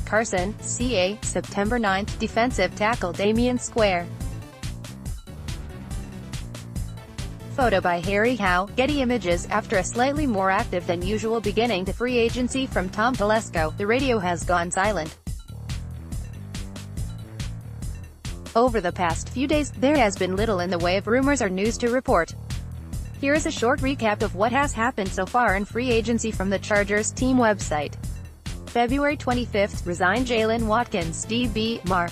Carson, CA, September 9, defensive tackle Damion Square. Photo by Harry Howe, Getty Images. After a slightly more active than usual beginning to free agency from Tom Telesco, the radio has gone silent. Over the past few days, there has been little in the way of rumors or news to report. Here is a short recap of what has happened so far in free agency from the Chargers team website. February 25, resigned Jalen Watkins, DB, Mar.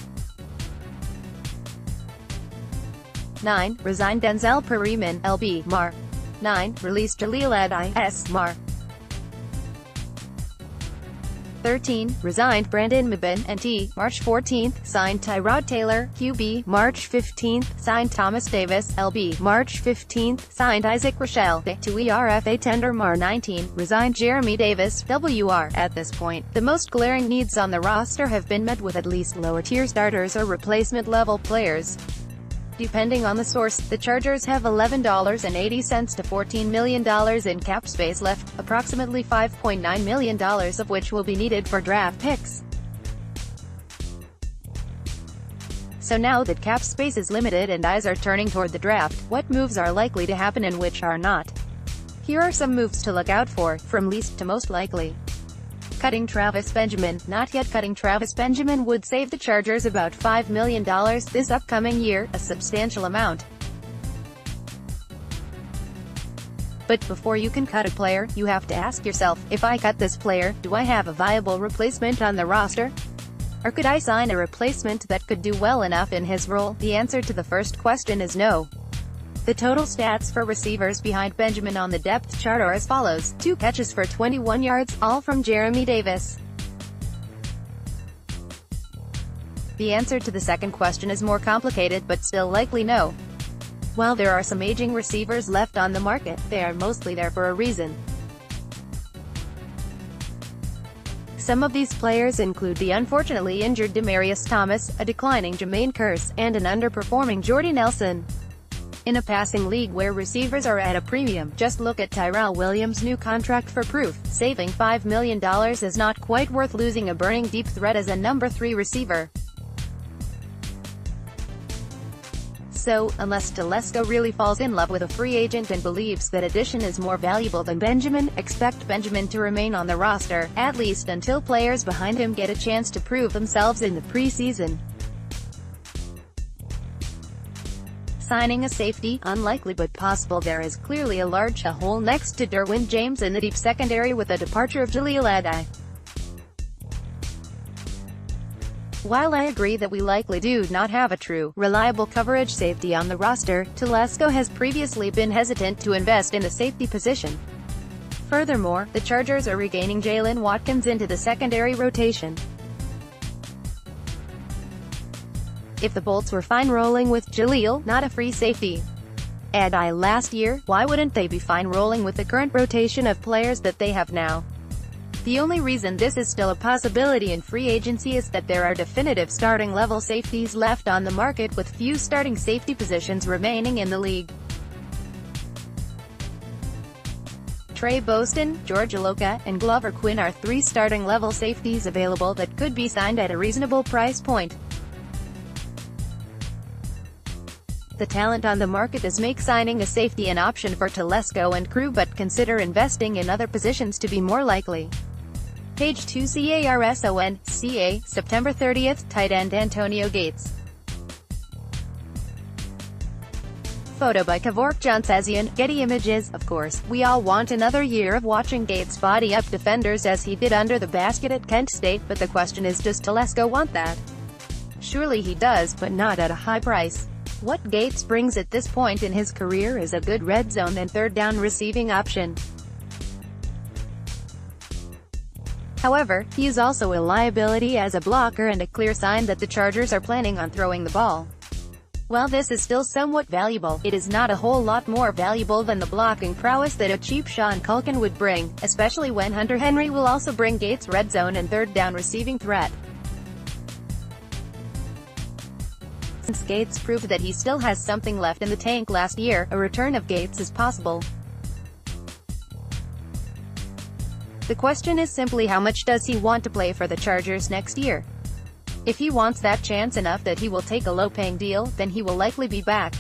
9. Resigned Denzel Perryman, LB, Mar. 9. Released Jaleel Adai, Mar. 13. Resigned Brandon Mabin, NT, March 14. Signed Tyrod Taylor, QB, March 15. Signed Thomas Davis, LB, March 15. Signed Isaac Rochelle, to ERFA tender, Mar 19. Resigned Jeremy Davis, WR. At this point, the most glaring needs on the roster have been met with at least lower-tier starters or replacement-level players. Depending on the source, the Chargers have $11.80 to $14 million in cap space left, approximately $5.9 million of which will be needed for draft picks. So now that cap space is limited and eyes are turning toward the draft, what moves are likely to happen and which are not? Here are some moves to look out for, from least to most likely. Cutting Travis Benjamin. Not yet. Cutting Travis Benjamin would save the Chargers about $5 million this upcoming year, a substantial amount. But before you can cut a player, you have to ask yourself, if I cut this player, do I have a viable replacement on the roster? Or could I sign a replacement that could do well enough in his role? The answer to the first question is no. The total stats for receivers behind Benjamin on the depth chart are as follows: 2 catches for 21 yards, all from Jeremy Davis. The answer to the second question is more complicated, but still likely no. While there are some aging receivers left on the market, they are mostly there for a reason. Some of these players include the unfortunately injured Demaryius Thomas, a declining Jermaine Kearse, and an underperforming Jordy Nelson. In a passing league where receivers are at a premium, just look at Tyrell Williams' new contract for proof. Saving $5 million is not quite worth losing a burning deep threat as a number 3 receiver. So, unless Telesco really falls in love with a free agent and believes that addition is more valuable than Benjamin, expect Benjamin to remain on the roster, at least until players behind him get a chance to prove themselves in the preseason. Signing a safety, unlikely but possible. There is clearly a large hole next to Derwin James in the deep secondary with the departure of Jaleel Adai. While I agree that we likely do not have a true, reliable coverage safety on the roster, Telesco has previously been hesitant to invest in the safety position. Furthermore, the Chargers are regaining Jalen Watkins into the secondary rotation. If the Bolts were fine rolling with Jaleel, not a free safety, Adai last year, why wouldn't they be fine rolling with the current rotation of players that they have now? The only reason this is still a possibility in free agency is that there are definitive starting-level safeties left on the market, with few starting safety positions remaining in the league. Trey Boston, George Iloka, and Glover Quinn are 3 starting-level safeties available that could be signed at a reasonable price point. The talent on the market does make signing a safety an option for Telesco and crew, but consider investing in other positions to be more likely. Page 2 Carson, CA, September 30, tight end Antonio Gates. Photo by Kevork Johnsazian, Getty Images. Of course, we all want another year of watching Gates body up defenders as he did under the basket at Kent State, but the question is, does Telesco want that? Surely he does, but not at a high price. What Gates brings at this point in his career is a good red zone and third down receiving option. However, he is also a liability as a blocker and a clear sign that the Chargers are planning on throwing the ball. While this is still somewhat valuable, it is not a whole lot more valuable than the blocking prowess that a cheap Sean Culkin would bring, especially when Hunter Henry will also bring Gates' red zone and third down receiving threat. Since Gates proved that he still has something left in the tank last year, a return of Gates is possible. The question is simply how much does he want to play for the Chargers next year? If he wants that chance enough that he will take a low-paying deal, then he will likely be back.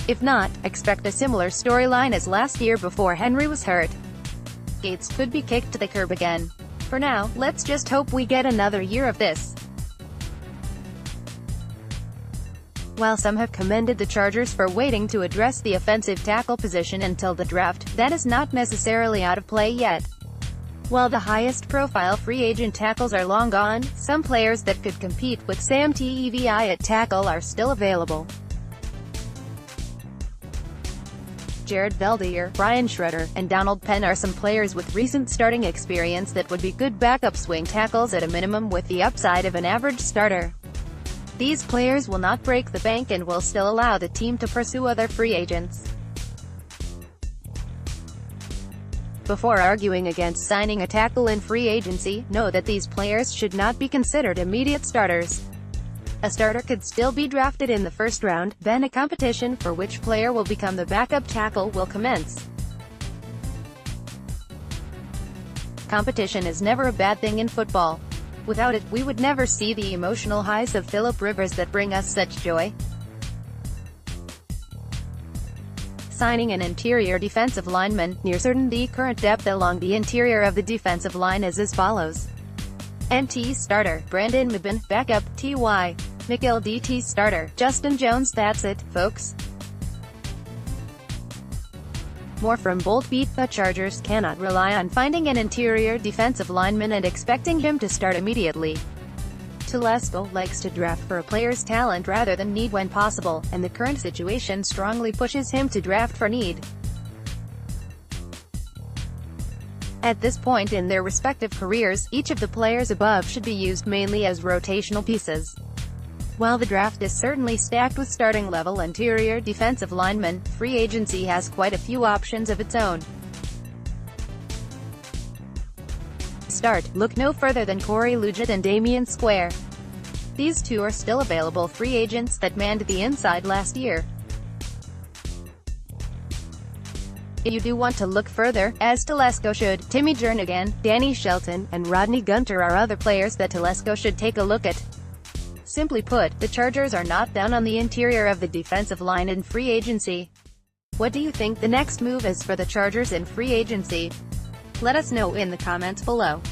If not, expect a similar storyline as last year before Henry was hurt. Gates could be kicked to the curb again. For now, let's just hope we get another year of this. While some have commended the Chargers for waiting to address the offensive tackle position until the draft, that is not necessarily out of play yet. While the highest-profile free agent tackles are long gone, some players that could compete with Sam Tevi at tackle are still available. Jared Veldheer, Brian Schroeder, and Donald Penn are some players with recent starting experience that would be good backup swing tackles at a minimum with the upside of an average starter. These players will not break the bank and will still allow the team to pursue other free agents. Before arguing against signing a tackle in free agency, know that these players should not be considered immediate starters. A starter could still be drafted in the first round, then a competition for which player will become the backup tackle will commence. Competition is never a bad thing in football. Without it, we would never see the emotional highs of Philip Rivers that bring us such joy. Signing an interior defensive lineman, near certain the current depth along the interior of the defensive line is as follows. NT starter, Brandon Mebane, backup, T.Y. McGill DT starter, Justin Jones. That's it, folks. More from Bolt Beat. The Chargers cannot rely on finding an interior defensive lineman and expecting him to start immediately. Telesco likes to draft for a player's talent rather than need when possible, and the current situation strongly pushes him to draft for need. At this point in their respective careers, each of the players above should be used mainly as rotational pieces. While the draft is certainly stacked with starting-level interior defensive linemen, free agency has quite a few options of its own. Look no further than Corey Liuget and Damion Square. These two are still available free agents that manned the inside last year. If you do want to look further, as Telesco should, Timmy Jernigan, Danny Shelton, and Rodney Gunter are other players that Telesco should take a look at. Simply put, the Chargers are not down on the interior of the defensive line in free agency. What do you think the next move is for the Chargers in free agency? Let us know in the comments below.